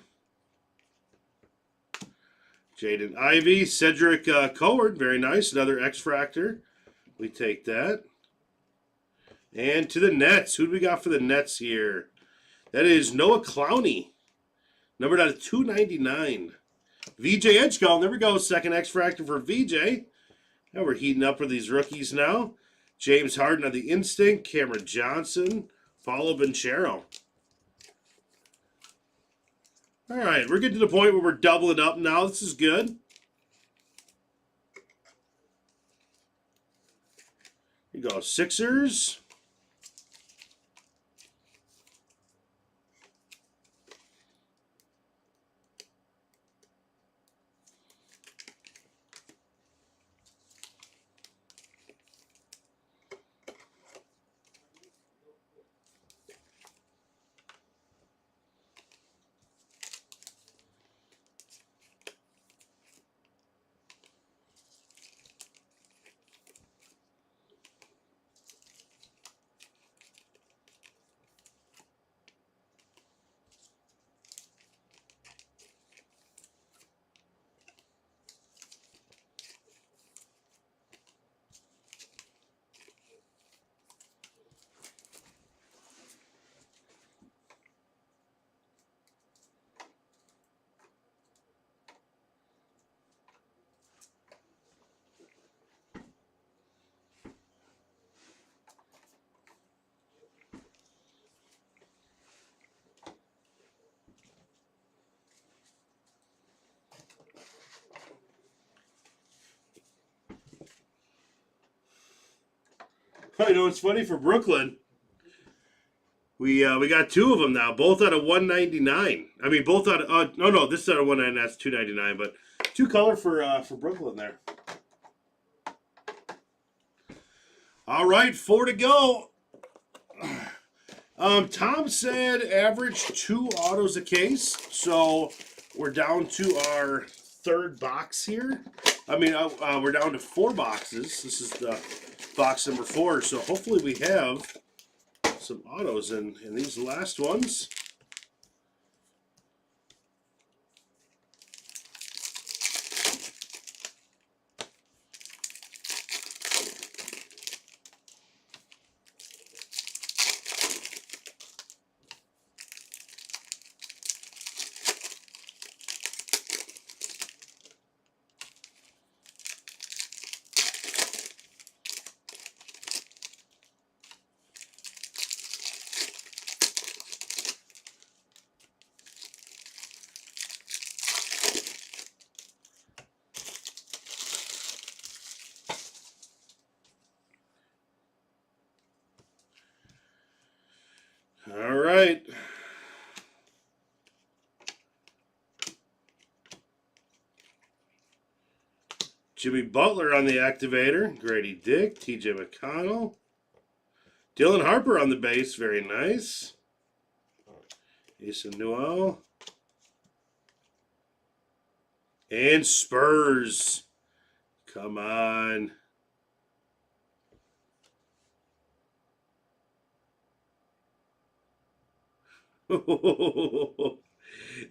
Jaden Ivey, Cedric Coward, very nice. Another X-Fractor. We take that. And to the Nets. Who do we got for the Nets here? That is Noah Clowney. Numbered out of 299. VJ Edgecombe. There we go. Second X-Fractor for VJ. Now we're heating up for these rookies now. James Harden on the Instinct. Cameron Johnson. Paulo Banchero. All right, we're getting to the point where we're doubling up now. This is good. Here you go, Sixers. You know, it's funny for Brooklyn. We got two of them now, both out of 199. I mean, both out of no, this is out of 199. That's 299, but two color for Brooklyn there. All right, 4 to go. Tom said average 2 autos a case, so we're down to our third box here. I mean, we're down to 4 boxes. This is the box number 4. So hopefully we have some autos in these last ones. All right. Jimmy Butler on the activator. Grady Dick, TJ McConnell. Dylan Harper on the base. Very nice. Jason Newell. And Spurs. Come on.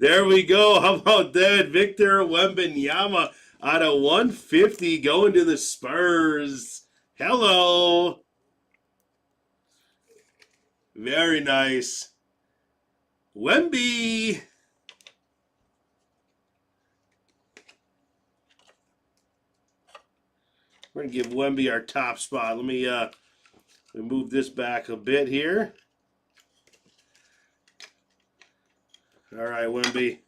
There we go. How about that? Victor Wembanyama out of 150 going to the Spurs. Hello. Very nice. Wemby. We're going to give Wemby our top spot. Let me move this back a bit here. All right, Wemby.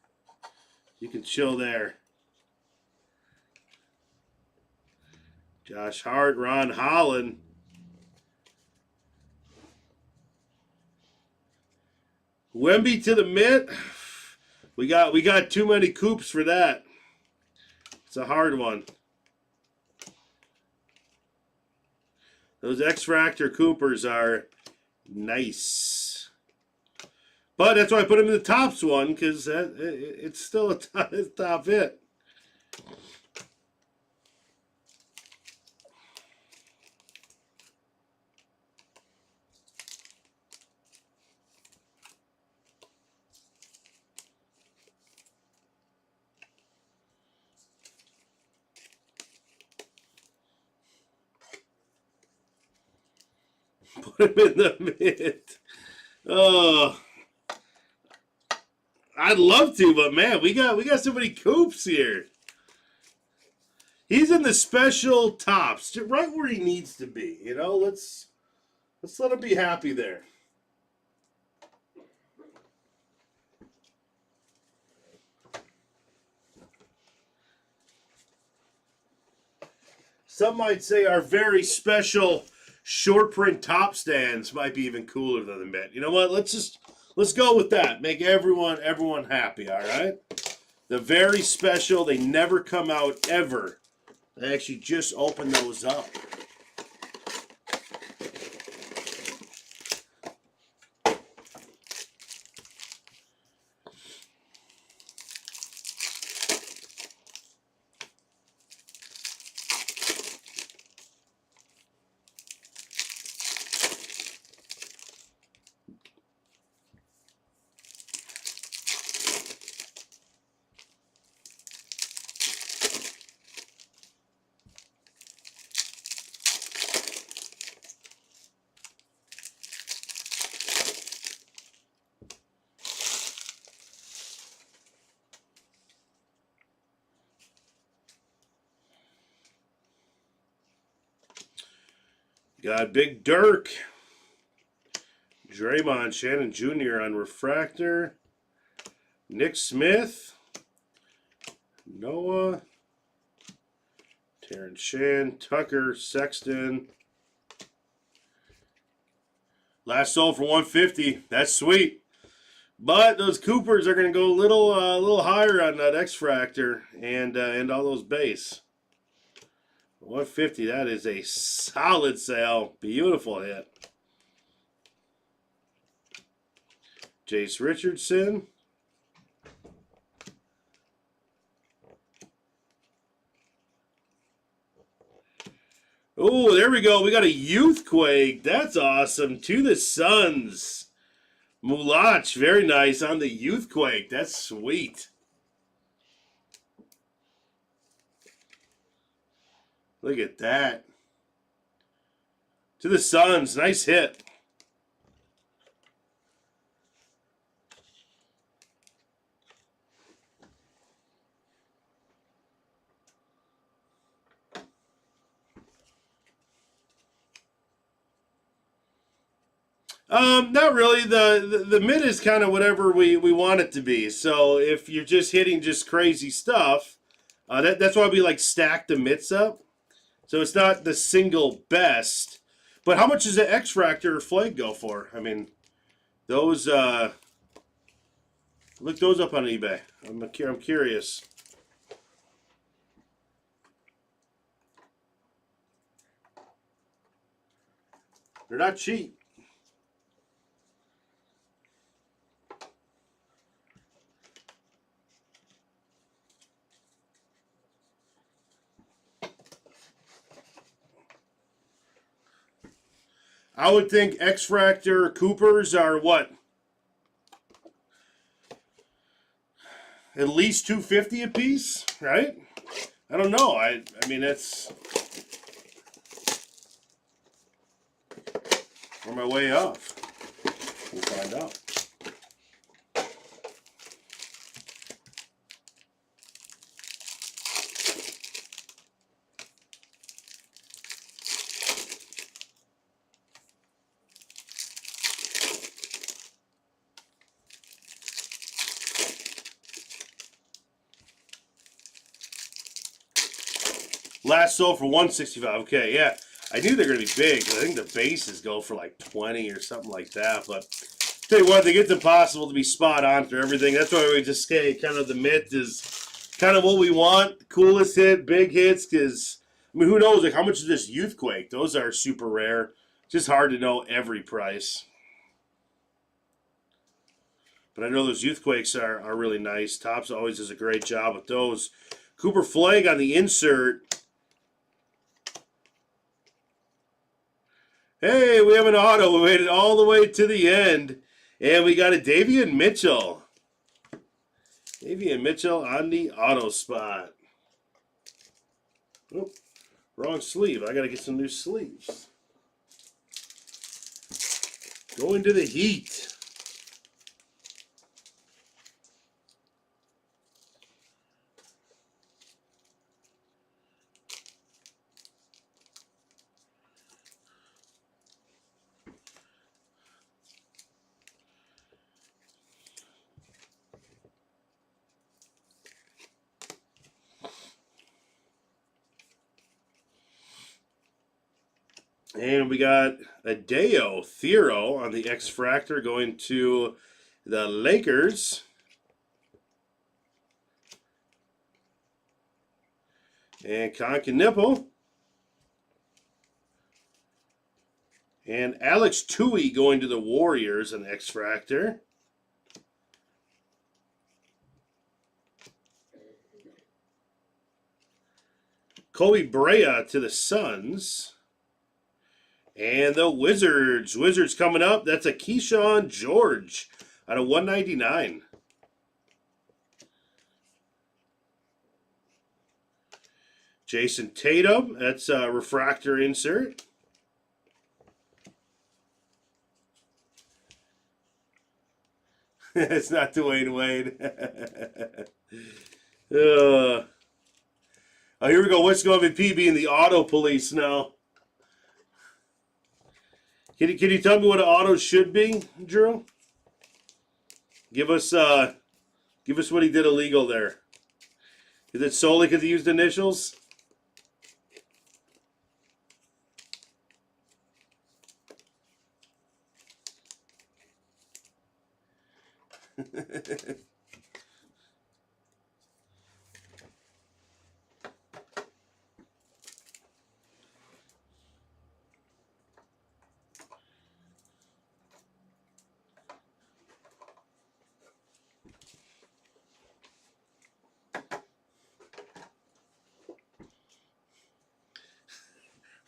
You can chill there. Josh Hart, Ron Holland. Wemby to the mitt. We got too many coops for that. It's a hard one. Those X-Fractor Coopers are nice. But that's why I put him in the tops one, because it's still a top hit. Put him in the mid. Oh, I'd love to, but man, we got so many coops here. He's in the special tops, right where he needs to be. You know, let's let him be happy there. Some might say our very special short print top stands might be even cooler than the mitt. You know what? Let's go with that. Make everyone happy, all right? The very special, they never come out ever. They actually just open those up. Got Big Dirk. Draymond Shannon Jr. on refractor. Nick Smith. Noah. Terrence Shan. Tucker. Sexton. Last sold for 150. That's sweet. But those Coopers are going to go a little higher on that X-Fractor and all those base. 150, that is a solid sale. Beautiful hit. Jace Richardson. Oh, there we go. We got a Youthquake. That's awesome. To the Suns. Mulach, very nice on the Youthquake. That's sweet. Look at that. To the Suns. Nice hit. Not really. The mid is kind of whatever we want it to be. So if you're just hitting just crazy stuff, that's why we like stack the mitts up. So it's not the single best. But how much does the X-Fractor flag go for? I mean, those look those up on eBay. I'm curious. They're not cheap. I would think X-Fractor Coopers are what? At least $250 a piece, right? I don't know. I mean that's on my way off. We'll find out. Last sold for $165. Okay, yeah. I knew they're going to be big. I think the bases go for like 20 or something like that. But tell you what, they get impossible to be spot on for everything. That's why we just say kind of the mitt is kind of what we want. The coolest hit, big hits. Because, I mean, who knows? Like, how much is this Youthquake? Those are super rare. Just hard to know every price. But I know those Youthquakes are really nice. Topps always does a great job with those. Cooper Flag on the insert. Hey, we have an auto. We made it all the way to the end. And we got a Davian Mitchell. Davian Mitchell on the auto spot. Oh, wrong sleeve. I got to get some new sleeves. Going to the Heat. And we got a Deo Thero on the X-Fractor going to the Lakers. And Concanipple. And Alex Tui going to the Warriors on the X-Fractor. Kobe Brea to the Suns. And the Wizards. Wizards coming up. That's a Keyshawn George out of 199. Jason Tatum. That's a refractor insert. It's not Dwayne Wade. Oh, here we go. What's going to be being the auto police now? Can you tell me what an auto should be, Drew? Give us what he did illegal there. Is it solely because he used initials?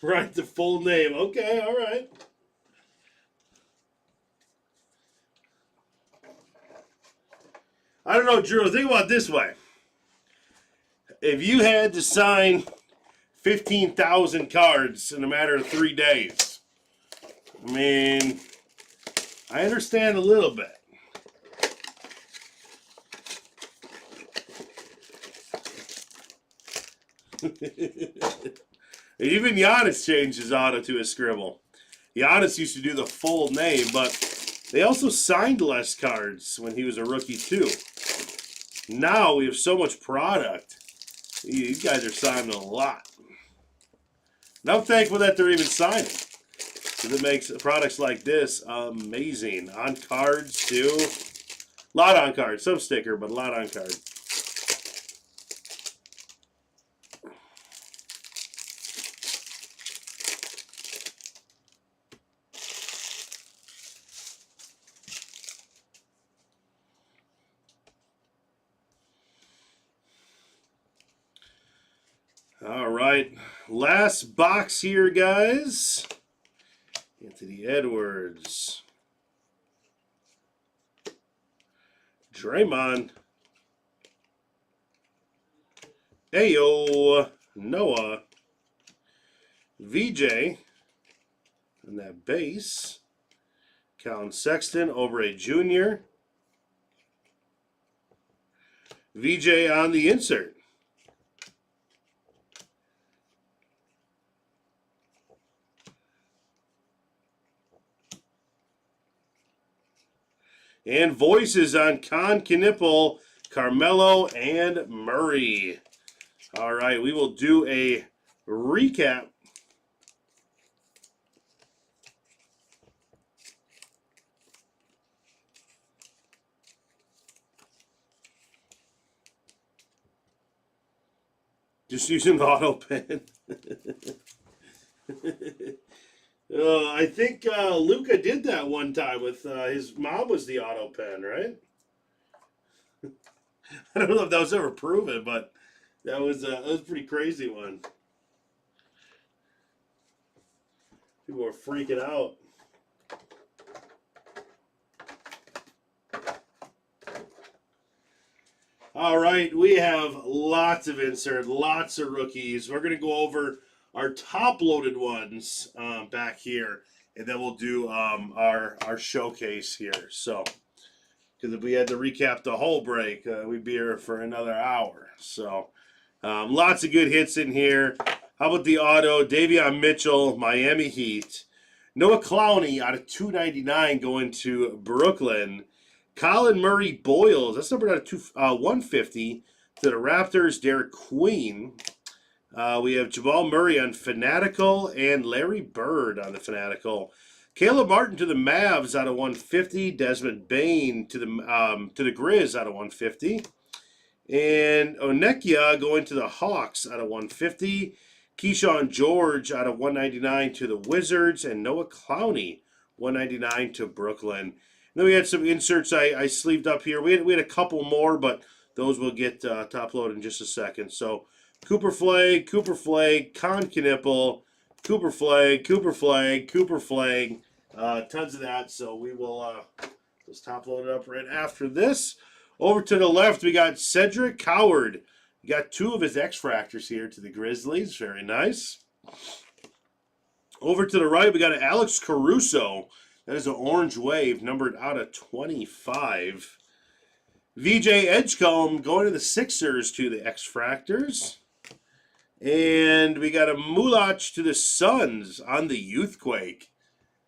Right, the full name. Okay, all right. I don't know, Drew. Think about it this way. If you had to sign 15,000 cards in a matter of 3 days, I mean, I understand a little bit. Even Giannis changed his auto to a scribble. Giannis used to do the full name, but they also signed less cards when he was a rookie too. Now we have so much product. You guys are signing a lot. And I'm thankful that they're even signing, because it makes products like this amazing. On cards too. A lot on cards. Some sticker, but a lot on cards. All right, last box here, guys. Anthony Edwards. Draymond. Ayo. Noah. VJ. And that base. Colin Sexton, Oubre Jr. VJ on the insert. And voices on Con Knipple, Carmelo, and Murray. All right, we will do a recap. Just using the auto pen. I think Luca did that one time with his mom was the auto pen, right? I don't know if that was ever proven, but that was a pretty crazy one. People were freaking out. All right, we have lots of insert, lots of rookies. We're going to go over our top-loaded ones back here, and then we'll do our showcase here. So, because if we had to recap the whole break, we'd be here for another hour. So, lots of good hits in here. How about the auto? Davion Mitchell, Miami Heat. Noah Clowney out of 299 going to Brooklyn. Colin Murray Boyles, that's numbered out of 150 to the Raptors. Derek Queen. We have Jamal Murray on Fanatical and Larry Bird on the Fanatical. Caleb Martin to the Mavs out of 150. Desmond Bain to the Grizz out of 150. And Onekia going to the Hawks out of 150. Keyshawn George out of 199 to the Wizards. And Noah Clowney, 199 to Brooklyn. And then we had some inserts I sleeved up here. We had a couple more, but those will get top loaded in just a second. So Cooper Flag, Con Knipple, Cooper Flag, tons of that. So we will just top load it up right after this. Over to the left, we got Cedric Coward. We got 2 of his X-Fractors here to the Grizzlies. Very nice. Over to the right, we got an Alex Caruso. That is an orange wave, numbered out of 25. VJ Edgecombe going to the Sixers to the X-Fractors. And we got a Mulach to the Suns on the Youthquake.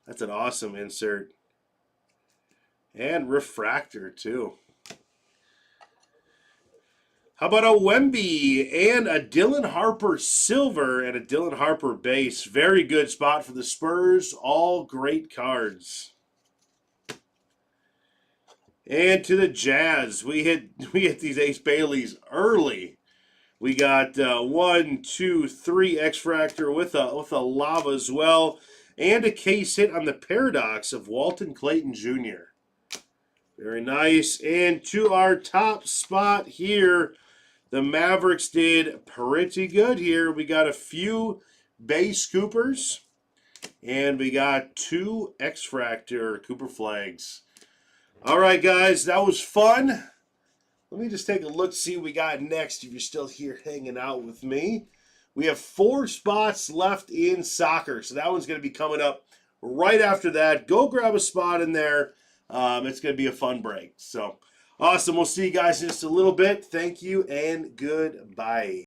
That's an awesome insert. And Refractor, too. How about a Wemby and a Dylan Harper silver and a Dylan Harper base? Very good spot for the Spurs. All great cards. And to the Jazz, we hit these Ace Baileys early. We got 1, 2, 3 X-Fractor with a lava as well. And a case hit on the Paradox of Walton Clayton Jr. Very nice. And to our top spot here, the Mavericks did pretty good here. We got a few base Coopers, and we got 2 X-Fractor Cooper flags. All right, guys, that was fun. Let me just take a look, see what we got next if you're still here hanging out with me. We have 4 spots left in soccer, so that one's going to be coming up right after that. Go grab a spot in there. It's going to be a fun break. So, awesome. We'll see you guys in just a little bit. Thank you and goodbye.